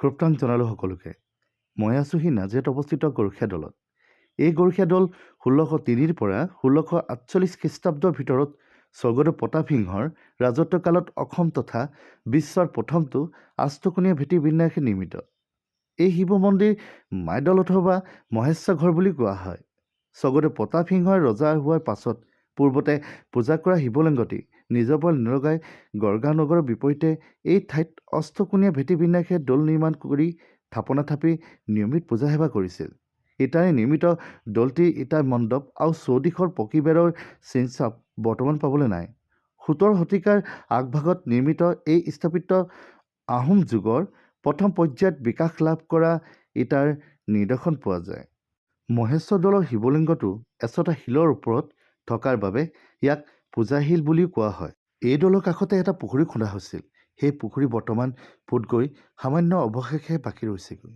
ক্ষুপ্তাং জনালোঁ সকলোকে। মই আছোঁ সি নাজিৰাত অৱস্থিত গৰখীয়া দলত। এই গৰখীয়া দল 1603 পৰা 1648 খ্ৰীষ্টাব্দৰ ভিতৰত স্বৰ্গদেউ প্ৰতাপ সিংহৰ ৰাজত্বকালত অসম তথা বিশ্বৰ প্ৰথমটো আষ্টকোণীয়া ভেটি বিন্যাসে নিৰ্মিত। এই শিৱ মন্দিৰ মাইদল অথবা মহেশ্বৰ ঘৰ বুলি কোৱা হয়। স্বৰ্গদেউ প্ৰতাপ সিংহই ৰজা হোৱাৰ পাছত পূৰ্বতে পূজা কৰা শিৱলিংগটি নিজৰ পৰা নলগাই গড়গাঁও নগৰৰ বিপৰীতে এই ঠাইত অষ্টকোণীয়া ভেটি বিন্যাসে দৌল নিৰ্মাণ কৰি থাপনা থাপি নিয়মিত পূজা সেৱা কৰিছিল। ইটাৰে নিৰ্মিত দৌলটিৰ ইটাৰ মণ্ডপ আৰু চৌদিশৰ পকী বেৰৰ চিনচাপ বৰ্তমান পাবলৈ নাই। 17 শতিকাৰ আগভাগত নিৰ্মিত এই স্থাপত্য আহোম যুগৰ প্ৰথম পৰ্যায়ত বিকাশ লাভ কৰা ইটাৰ নিদৰ্শন পোৱা যায়। মহেশ্বৰ দৌলৰ শিৱলিংগটো এচটা শিলৰ ওপৰত থকাৰ বাবে ইয়াক পূজাশীল বুলিও কোৱা হয়। এই দৌলৰ কাষতে এটা পুখুৰী খোন্দা হৈছিল। সেই পুখুৰী বৰ্তমান পোত গৈ সামান্য অৱশেষে বাকী ৰৈছেগৈ।